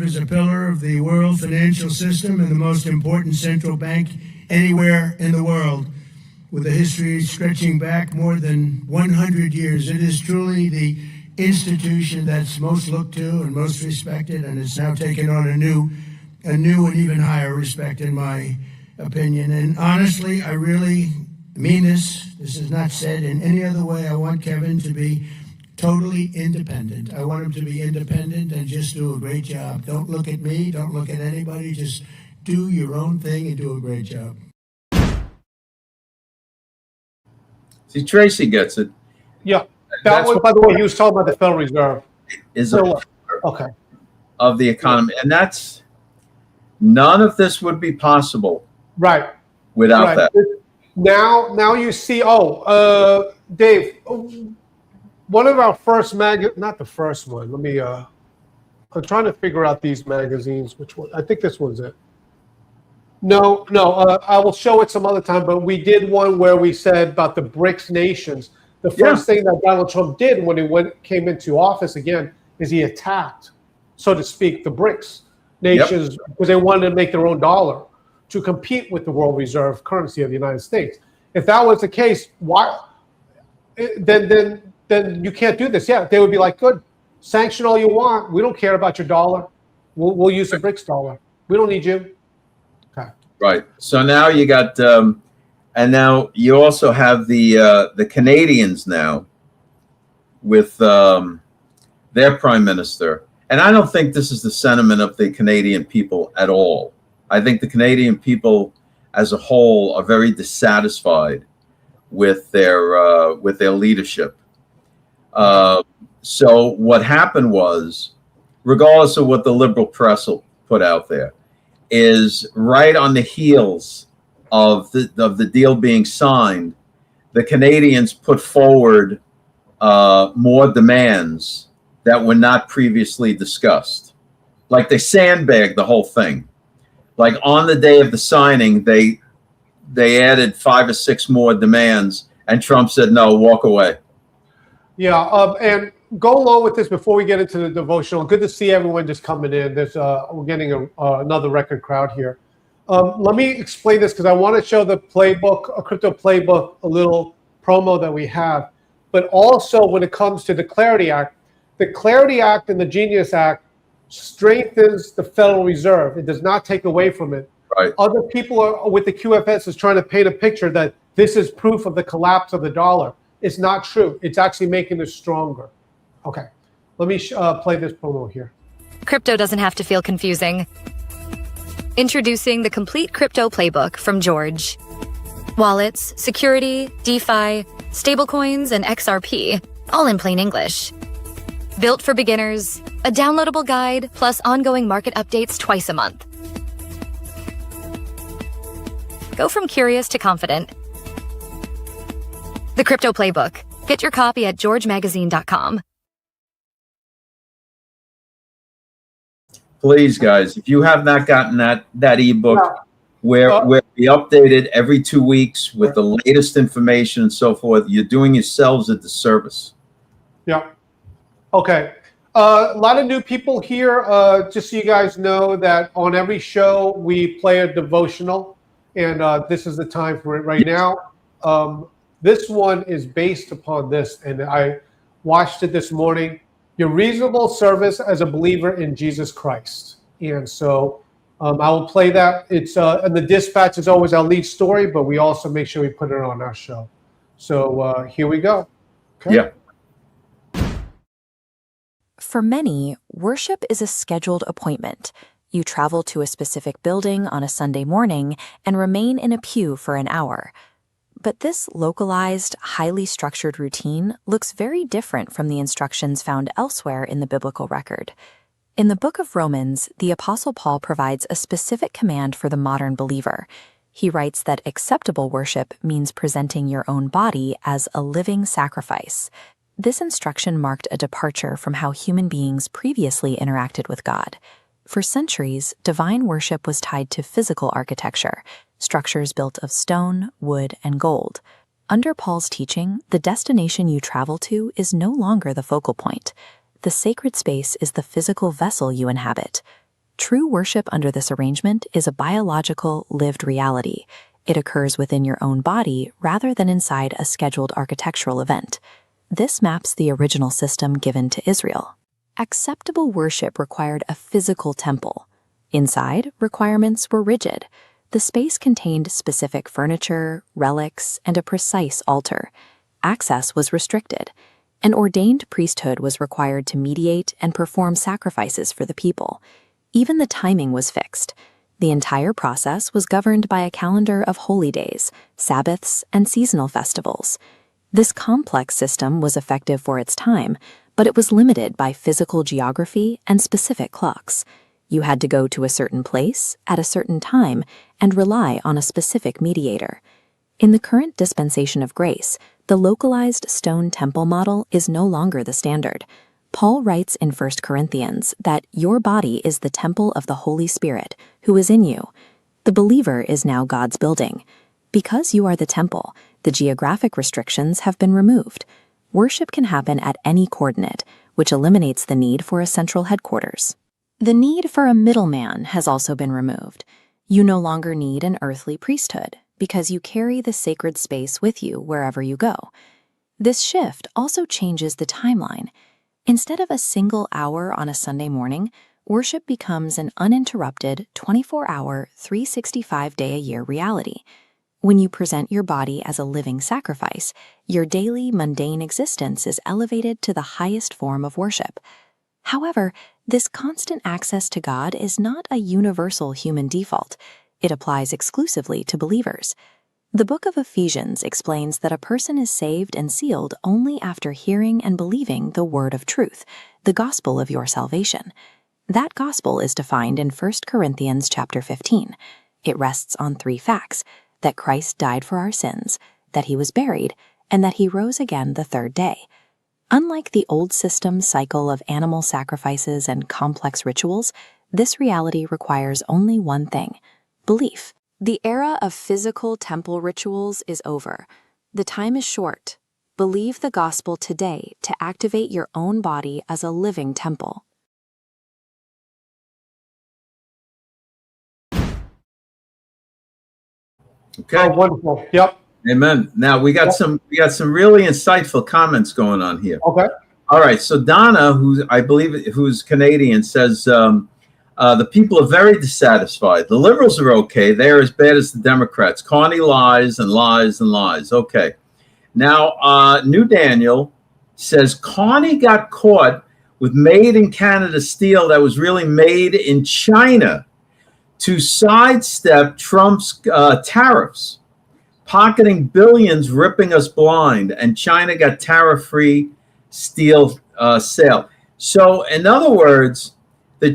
F: Is a pillar of the world financial system and the most important central bank anywhere in the world, with a history stretching back more than 100 years. It is truly the institution that's most looked to and most respected, and it's now taken on a new and even higher respect, in my opinion. And honestly, I really mean this. This is not said in any other way. I want Kevin to be totally independent. I want him to be independent and just do a great job. Don't look at me. Don't look at anybody. Just do your own thing and do a great job.
A: See, Tracy gets it.
B: Yeah. That was, by the way, he was talking about the Federal Reserve.
A: Is
B: okay.
A: Of the economy. And that's, none of this would be possible.
B: Right.
A: Without that.
B: Now you see, Dave, one of our first not the first one. Let me, I'm trying to figure out these magazines. Which one? I think this one's it. No, I will show it some other time, but we did one where we said about the BRICS nations. The first thing that Donald Trump did when he came into office again is he attacked, so to speak, the BRICS nations because they wanted to make their own dollar to compete with the world reserve currency of the United States. If that was the case, why? Then you can't do this. Yeah, they would be like, good, sanction all you want. We don't care about your dollar. We'll use the BRICS dollar. We don't need you. Okay.
A: Right. So now you got, and now you also have the Canadians now with their prime minister. And I don't think this is the sentiment of the Canadian people at all. I think the Canadian people as a whole are very dissatisfied with their leadership. So what happened was, regardless of what the liberal press will put out there, is right on the heels of the deal being signed, the Canadians put forward more demands that were not previously discussed. Like they sandbagged the whole thing. Like on the day of the signing, they added 5 or 6 more demands, and Trump said, no, walk away.
B: Yeah, and go along with this before we get into the devotional. Good to see everyone just coming in. We're getting another record crowd here. Let me explain this because I want to show the playbook, a crypto playbook, a little promo that we have. But also when it comes to the Clarity Act and the Genius Act strengthens the Federal Reserve. It does not take away from it.
A: Right.
B: Other people with the QFS is trying to paint a picture that this is proof of the collapse of the dollar. It's not true. It's actually making it stronger. Okay, let me play this promo here.
G: Crypto doesn't have to feel confusing. Introducing the complete crypto playbook from George. Wallets, security, DeFi, stablecoins, and XRP, all in plain English. Built for beginners, a downloadable guide, plus ongoing market updates twice a month. Go from curious to confident. The Crypto Playbook. Get your copy at georgemagazine.com.
A: Please, guys, if you have not gotten that ebook,
B: No.
A: where we update it every 2 weeks with the latest information and so forth, you're doing yourselves a disservice.
B: Yeah. Okay. A lot of new people here. Just so you guys know that on every show we play a devotional, and this is the time for it right now. This one is based upon this, and I watched it this morning. Your reasonable service as a believer in Jesus Christ. And so I will play that. It's and the dispatch is always our lead story, but we also make sure we put it on our show. So here we go. Okay.
A: Yeah.
H: For many, worship is a scheduled appointment. You travel to a specific building on a Sunday morning and remain in a pew for an hour. But this localized, highly structured routine looks very different from the instructions found elsewhere in the biblical record. In the book of Romans, the Apostle Paul provides a specific command for the modern believer. He writes that acceptable worship means presenting your own body as a living sacrifice. This instruction marked a departure from how human beings previously interacted with God. For centuries, divine worship was tied to physical architecture, structures built of stone, wood, and gold. Under Paul's teaching, the destination you travel to is no longer the focal point. The sacred space is the physical vessel you inhabit. True worship under this arrangement is a biological, lived reality. It occurs within your own body rather than inside a scheduled architectural event. This maps the original system given to Israel. Acceptable worship required a physical temple. Inside, requirements were rigid. The space contained specific furniture, relics, and a precise altar. Access was restricted. An ordained priesthood was required to mediate and perform sacrifices for the people. Even the timing was fixed. The entire process was governed by a calendar of holy days, Sabbaths, and seasonal festivals. This complex system was effective for its time, but it was limited by physical geography and specific clocks. You had to go to a certain place at a certain time and rely on a specific mediator. In the current dispensation of grace, the localized stone temple model is no longer the standard. Paul writes in 1 Corinthians that your body is the temple of the Holy Spirit, who is in you. The believer is now God's building. Because you are the temple, the geographic restrictions have been removed. Worship can happen at any coordinate, which eliminates the need for a central headquarters. The need for a middleman has also been removed. You no longer need an earthly priesthood, because you carry the sacred space with you wherever you go. This shift also changes the timeline. Instead of a single hour on a Sunday morning, worship becomes an uninterrupted 24-hour, 365-day-a-year reality. When you present your body as a living sacrifice, your daily mundane existence is elevated to the highest form of worship. However, this constant access to God is not a universal human default. It applies exclusively to believers. The book of Ephesians explains that a person is saved and sealed only after hearing and believing the word of truth, the gospel of your salvation. That gospel is defined in 1 Corinthians chapter 15. It rests on 3 facts: that Christ died for our sins, that he was buried, and that he rose again the third day. Unlike the old system's cycle of animal sacrifices and complex rituals, this reality requires only one thing: belief. The era of physical temple rituals is over. The time is short. Believe the gospel today to activate your own body as a living temple.
A: Okay.
B: Oh, wonderful. Yep.
A: Amen. Now we got some really insightful comments going on here.
B: Okay.
A: All right. So Donna, who I believe who's Canadian, says the people are very dissatisfied. The liberals are okay. They're as bad as the Democrats. Carney lies and lies and lies. Okay. Now, New Daniel says Carney got caught with made in Canada steel that was really made in China to sidestep Trump's tariffs, pocketing billions, ripping us blind, and China got tariff-free steel sale. So, in other words, the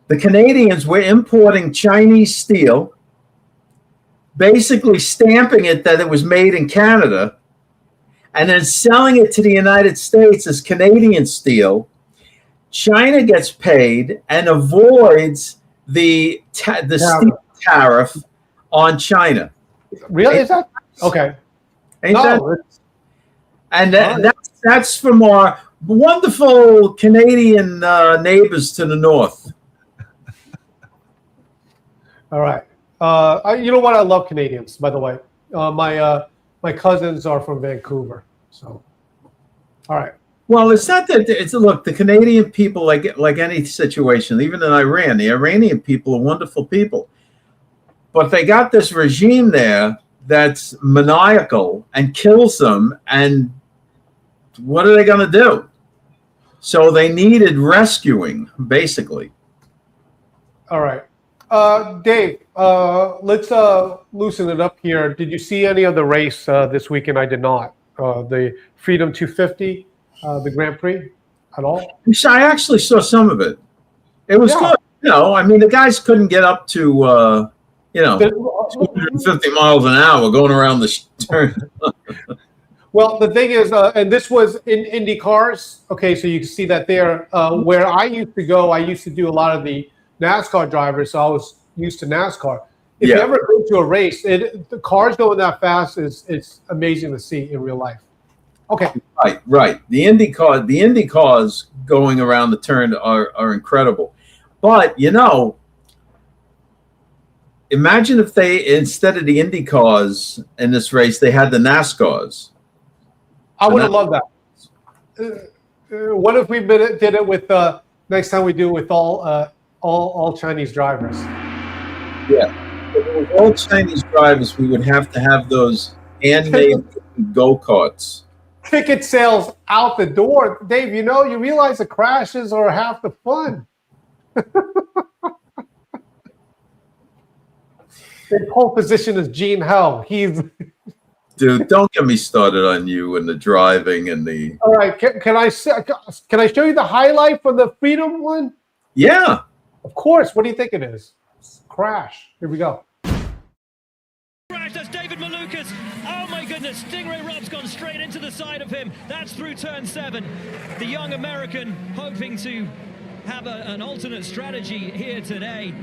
A: Canadians were importing Chinese steel, basically stamping it that it was made in Canada, and then selling it to the United States as Canadian steel. China gets paid and avoids the steel tariff on China.
B: Really? Is that okay?
A: Ain't
B: No,
A: that? And that's from our wonderful Canadian neighbors to the north.
B: all right. You know what? I love Canadians, by the way. My cousins are from Vancouver. So, all right.
A: Well, it's not that look, the Canadian people, like any situation, even in Iran, the Iranian people are wonderful people. But they got this regime there that's maniacal and kills them, and what are they going to do? So they needed rescuing, basically.
B: All right. Dave, let's loosen it up here. Did you see any of the race this weekend? I did not. The Freedom 250, the Grand Prix at all?
A: I actually saw some of it. It was good. I mean, the guys couldn't get up to, 250 miles an hour going around the turn.
B: Well, the thing is, and this was in Indy cars. Okay, so you can see that there. Where I used to go, I used to do a lot of the NASCAR drivers, so I was used to NASCAR. If you ever go to a race, the cars going that fast it's amazing to see in real life. Okay.
A: Right. The Indy cars going around the turn are incredible. But imagine if they, instead of the Indy cars in this race, they had the NASCARs.
B: I would have loved that. What if we did it with next time we do it with all Chinese drivers?
A: Yeah. If it was all Chinese drivers, we would have to have those handmade go-karts.
B: Ticket sales out the door. Dave, you realize the crashes are half the fun. In pole position is Gene Hell.
A: Dude, don't get me started on you and the driving and the.
B: All right, can I show you the highlight from the Freedom one?
A: Yeah,
B: of course. What do you think it is? Crash. Here we go.
I: Crash. That's David Malukas. Oh my goodness! Stingray Rob's gone straight into the side of him. That's through turn 7. The young American hoping to have an alternate strategy here today.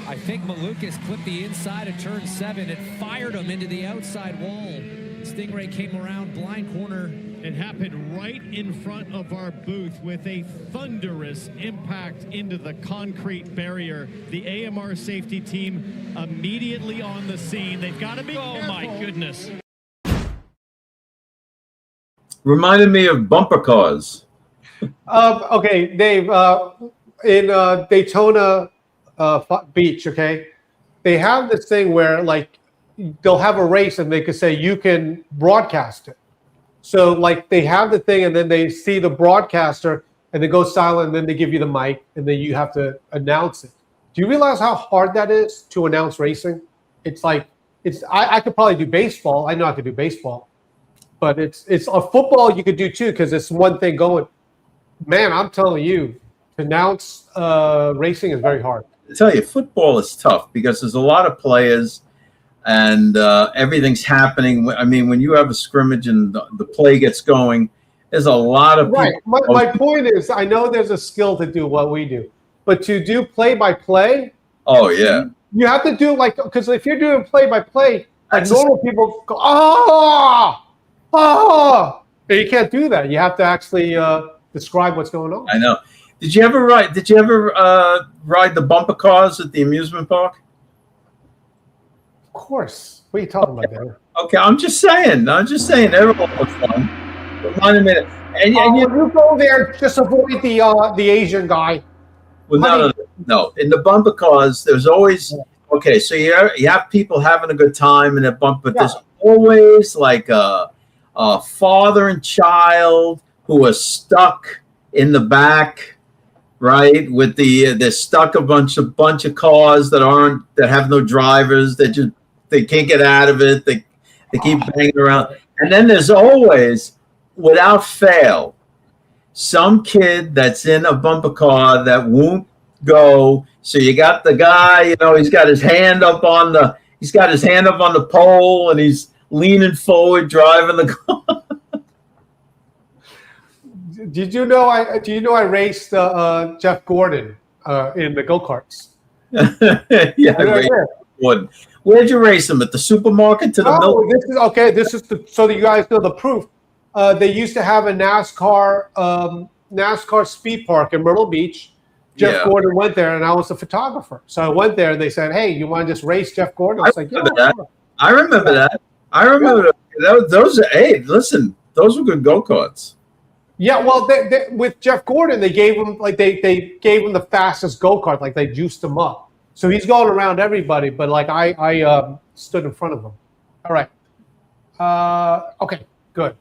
J: I think Malukas clipped the inside of turn 7. It fired him into the outside wall. Stingray came around blind corner.
K: It happened right in front of our booth with a thunderous impact into the concrete barrier. The AMR safety team immediately on the scene. They've got to be careful.
I: Oh my goodness.
A: reminded me of bumper cars.
B: Okay, Dave, in Daytona Beach, okay, they have this thing where like they'll have a race and they could say you can broadcast it. So like they have the thing and then they see the broadcaster and they go silent and then they give you the mic and then you have to announce it. Do you realize how hard that is to announce racing? It's like I could probably do baseball. I know I could do baseball, but it's a football you could do too because it's one thing going. Man, I'm telling you, to announce racing is very hard.
A: I tell you, football is tough because there's a lot of players, and everything's happening. I mean, when you have a scrimmage and the play gets going, there's a lot of people.
B: Right. My point is, I know there's a skill to do what we do, but to do play-by-play,
A: oh yeah,
B: you have to do because if you're doing play-by-play, like normal people go, and you can't do that. You have to actually describe what's going on.
A: I know. Did you ever ride the bumper cars at the amusement park?
B: Of course. What are you talking about there?
A: Okay, I'm just saying. Everyone was fun. Remind me. And
B: you go there, just avoid the Asian guy.
A: Well, no. In the bumper cars, there's always okay. So you have people having a good time in a bumper, but there's always like a father and child who are stuck in the back, right? With they're stuck a bunch of cars that have no drivers. They can't get out of it. They keep banging around. And then there's always, without fail, some kid that's in a bumper car that won't go. So you got the guy, he's got his hand up on the pole and he's leaning forward driving the car.
B: Did you know I raced Jeff Gordon in the go-karts?
A: Yeah, I raced Gordon. Where'd you race him? At the supermarket to the milk?
B: This is so that you guys know the proof. They used to have a NASCAR speed park in Myrtle Beach. Jeff Gordon went there, and I was a photographer. So I went there, and they said, "Hey, you want to just race Jeff Gordon?" I was like, "Yeah."
A: I remember that. Listen, those were good go-karts.
B: Yeah, well, they, with Jeff Gordon, they gave him they gave him the fastest go-kart, like they juiced him up. So he's going around everybody, but like I stood in front of him. All right. Okay, good.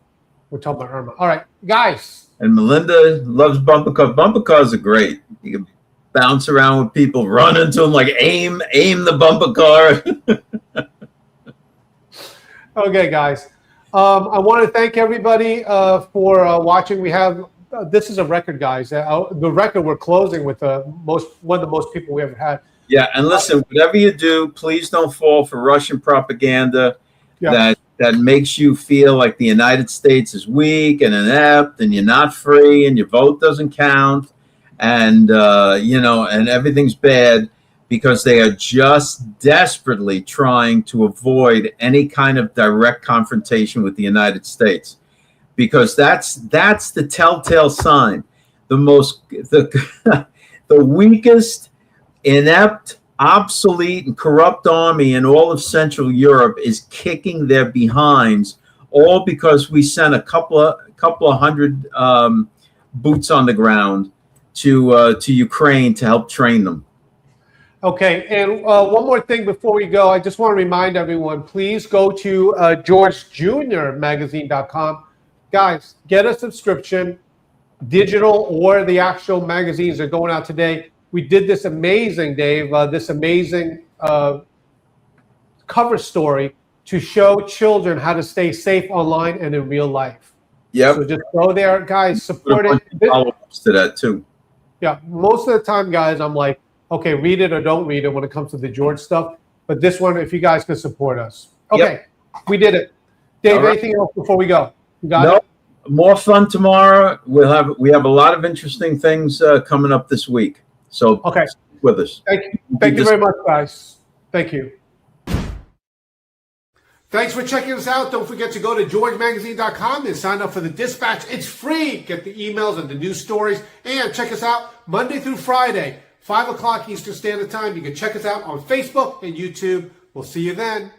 B: We're talking about Irma. All right, guys.
A: And Melinda loves bumper cars. Bumper cars are great. You can bounce around with people, run into them, like aim the bumper car.
B: Okay, guys. I want to thank everybody for watching. We have this is a record, guys. The record we're closing with one of the most people we ever had.
A: Yeah, and listen, whatever you do, please don't fall for Russian propaganda that makes you feel like the United States is weak and inept, and you're not free, and your vote doesn't count, and and everything's bad, because they are just desperately trying to avoid any kind of direct confrontation with the United States, because that's the telltale sign. The weakest, inept, obsolete, and corrupt army in all of Central Europe is kicking their behinds, all because we sent a couple of hundred boots on the ground to Ukraine to help train them.
B: Okay, and one more thing before we go, I just want to remind everyone, please go to GeorgeJuniorMagazine.com. Guys, get a subscription, digital or the actual magazines are going out today. We did this amazing, Dave, this amazing cover story to show children how to stay safe online and in real life.
A: Yep.
B: So just go there, guys, support it.
A: Follow-ups to that too.
B: Yeah, most of the time, guys, I'm like, okay, read it or don't read it when it comes to the George stuff. But this one, if you guys can support us. Okay, we did it. Dave, anything else before we go? You got it?
A: More fun tomorrow. We have a lot of interesting things coming up this week. So
B: stick
A: with us.
B: Thank you very much, guys. Thank you. Thanks for checking us out. Don't forget to go to GeorgeMagazine.com and sign up for the Dispatch. It's free. Get the emails and the news stories. And check us out Monday through Friday, 5 o'clock Eastern Standard Time. You can check us out on Facebook and YouTube. We'll see you then.